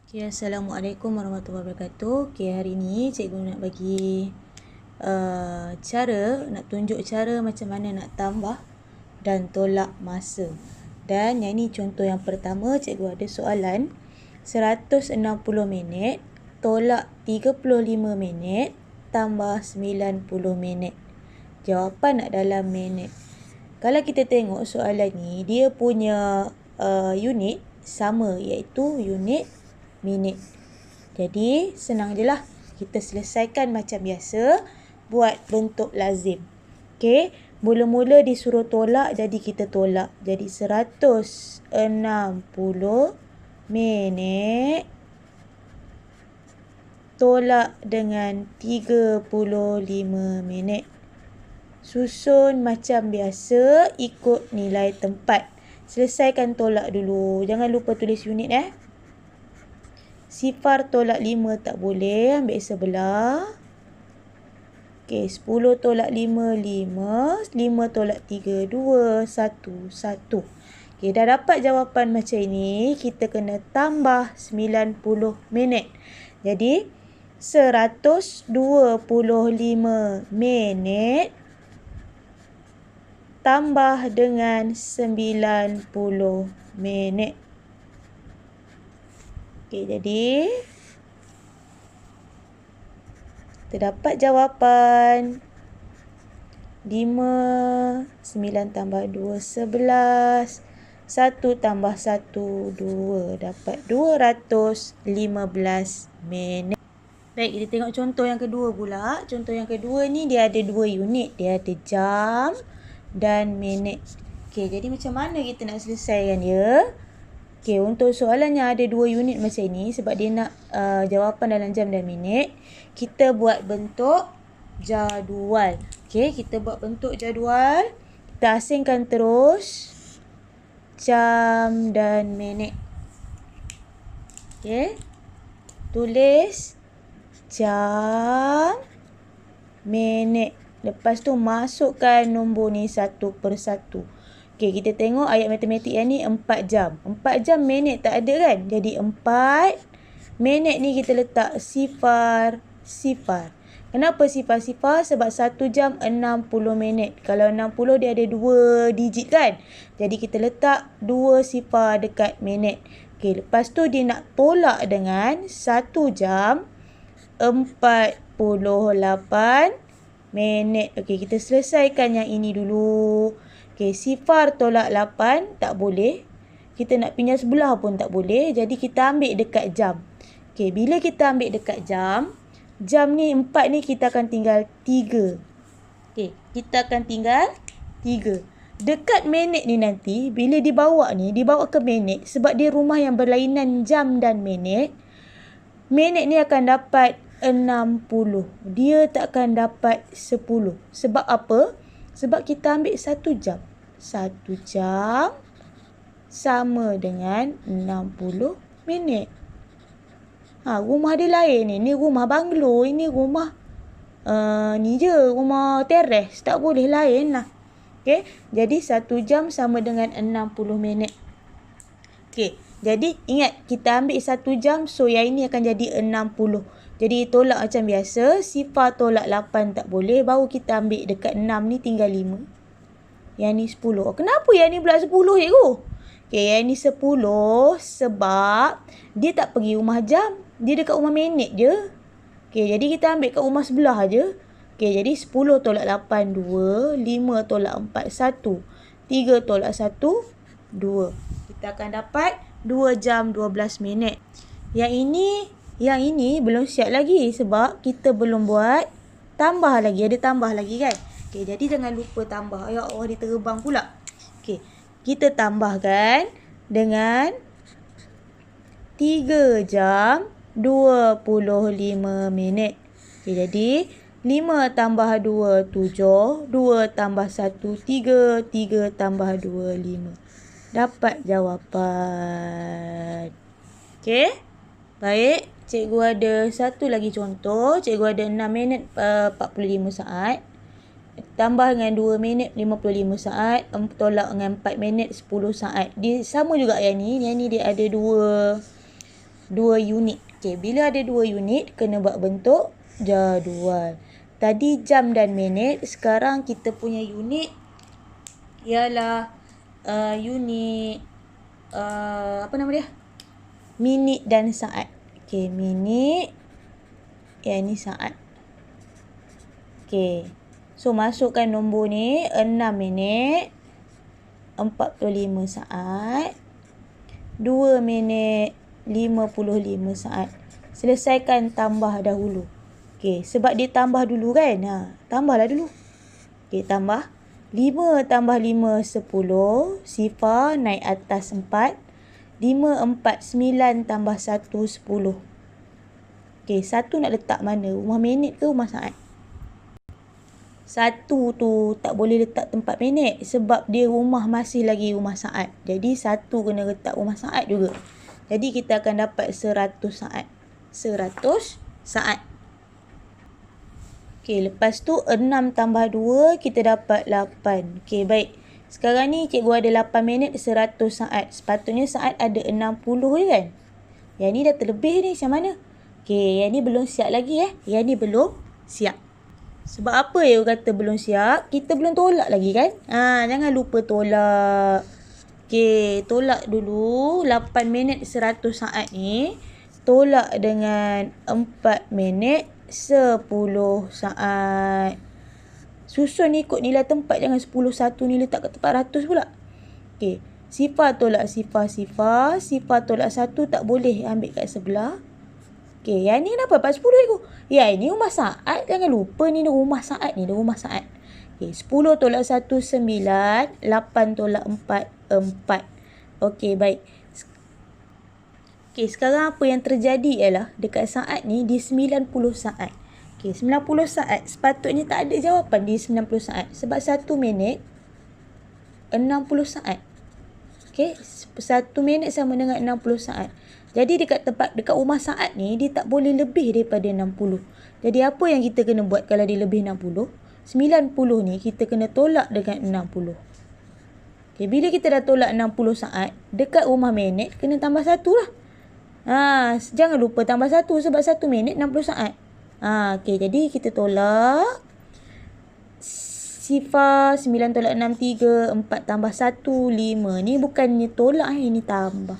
Okay, Assalamualaikum warahmatullahi wabarakatuh. Okay, hari ni cikgu nak bagi nak tunjuk cara macam mana nak tambah dan tolak masa. Dan yang ni contoh yang pertama, cikgu ada soalan 160 minit tolak 35 minit tambah 90 minit. Jawapan nak dalam minit. Kalau kita tengok soalan ni, dia punya unit sama, iaitu unit minit. Jadi senang je lah. Kita selesaikan macam biasa, buat bentuk lazim. Okey, mula-mula disuruh tolak, jadi kita tolak. Jadi 160 minit tolak dengan 35 minit. Susun macam biasa, ikut nilai tempat. Selesaikan tolak dulu. Jangan lupa tulis unit Sifar tolak 5 tak boleh, ambil sebelah. Okey, 10 tolak 5, 5. 5 tolak 3, 2, 1, 1. Okey, dah dapat jawapan macam ini, kita kena tambah 90 minit. Jadi, 125 minit tambah dengan 90 minit. Okey, jadi kita dapat jawapan 5, 9 tambah 2, 11, 1 tambah 1, 2. Dapat 215 minit. Baik, kita tengok contoh yang kedua pula. Contoh yang kedua ni dia ada 2 unit. Dia ada jam dan minit. Okey, jadi macam mana kita nak selesaikan dia? Okey, untuk soalan yang ada 2 unit macam ni, sebab dia nak jawapan dalam jam dan minit, kita buat bentuk jadual. Okey, kita buat bentuk jadual. Kita asingkan terus jam dan minit. Okey, tulis jam, minit. Lepas tu masukkan nombor ni satu per satu. Okey, kita tengok ayat matematik yang ni 4 jam. 4 jam minit tak ada kan? Jadi 4 minit ni kita letak sifar. Kenapa sifar? Sebab 1 jam 60 minit. Kalau 60 dia ada 2 digit kan? Jadi kita letak 2 sifar dekat minit. Okey, lepas tu dia nak tolak dengan 1 jam 48 minit. Okey, kita selesaikan yang ini dulu. Okey, sifar tolak 8 tak boleh. Kita nak pinjam sebelah pun tak boleh. Jadi kita ambil dekat jam. Okey, bila kita ambil dekat jam ni 4 ni kita akan tinggal 3. Okey, kita akan tinggal 3. Dekat minit ni nanti, bila dibawa ke minit. Sebab dia rumah yang berlainan jam dan minit. Minit ni akan dapat 60. Dia tak akan dapat 10. Sebab apa? Sebab kita ambil 1 jam. 1 jam sama dengan 60 minit. Rumah dia lain ni. Ni rumah banglo. Ini rumah ni je. Rumah teres. Tak boleh lain lah. Okay. Jadi 1 jam sama dengan 60 minit. Okay. Jadi ingat kita ambil 1 jam. So yang ini akan jadi 60. Jadi tolak macam biasa, sifar tolak 8 tak boleh, baru kita ambil dekat 6 ni tinggal 5. Yang ni 10. Kenapa yang ni pula 10 cikgu? Okey, yang ni 10 sebab dia tak pergi rumah jam, dia dekat rumah minit je. Okey, jadi kita ambil kat rumah sebelah je. Okey, jadi 10 tolak 8, 2. 5 tolak 4, 1. 3 tolak 1, 2. Kita akan dapat 2 jam 12 minit. Yang ini belum siap lagi sebab kita belum buat tambah lagi. Ada tambah lagi kan? Okey, jadi jangan lupa tambah. Ya Allah, dia terbang pula. Okey, kita tambahkan dengan 3 jam 25 minit. Okey, jadi 5 tambah 2, 7. 2 tambah 1, 3. 3 tambah 2, 5. Dapat jawapan. Okey, baik. Cikgu ada satu lagi contoh. Cikgu ada 6 minit 45 saat. Tambah dengan 2 minit 55 saat. Tolak dengan 4 minit 10 saat. Dia sama juga yang ni. Yang ni dia ada 2 unit. Okey, bila ada 2 unit, kena buat bentuk jadual. Tadi jam dan minit, sekarang kita punya unit ialah unit apa nama dia? Minit dan saat. Okey, minit. Yang ni saat. Okey. So, masukkan nombor ni 6 minit 45 saat 2 minit 55 saat. Selesaikan tambah dahulu. Okey, sebab dia tambah dulu kan. Tambahlah dulu. Okey, tambah 5 tambah 5 10. Sifar naik atas 4. 5 4 9 tambah 1 10. Okey, 1 nak letak mana? Rumah minit ke rumah saat? 1 tu tak boleh letak tempat minit sebab dia rumah masih lagi rumah saat. Jadi 1 kena letak rumah saat juga. Jadi kita akan dapat 100 saat. 100 saat. Okey, lepas tu 6 tambah 2 kita dapat 8. Okey, baik. Sekarang ni cikgu ada 8 minit 100 saat. Sepatutnya saat ada 60 je kan? Yang ni dah terlebih ni, macam mana? Okey, yang ni belum siap lagi Yang ni belum siap. Sebab apa you kata belum siap? Kita belum tolak lagi kan? Jangan lupa tolak. Okey, tolak dulu 8 minit 100 saat ni. Tolak dengan 4 minit 10 saat. Susun ikut nilai tempat. Jangan 10 1 ni letak kat tempat 100 pula. Okey, sifar tolak sifar. Sifar tolak 1 tak boleh ambil kat sebelah. Okey, yang ni kenapa 4 10 aku? Ya, ini rumah saat. Jangan lupa ni rumah saat ni. Rumah saat. Okey, 10 tolak 1 9. 8 tolak 4 4. Okey, baik. Okey, sekarang apa yang terjadi ialah dekat saat ni di 90 saat. Okey, 90 saat. Sepatutnya tak ada jawapan di 90 saat. Sebab 1 minit 60 saat. Okey, 1 minit sama dengan 60 saat. Jadi dekat rumah saat ni, dia tak boleh lebih daripada 60. Jadi apa yang kita kena buat kalau dia lebih 60? 90 ni kita kena tolak dengan 60. Okay, bila kita dah tolak 60 saat, dekat rumah minit kena tambah 1 lah. Jangan lupa tambah 1 sebab 1 minit 60 saat. Okay, jadi kita tolak. Sifar 9 tolak 6 3. 4 tambah 1 5. Ni bukannya tolak, ini tambah.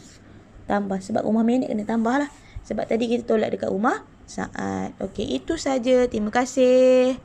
Tambah sebab rumah minit kena tambah lah. Sebab tadi kita tolak dekat rumah saat. Okey, itu saja. Terima kasih.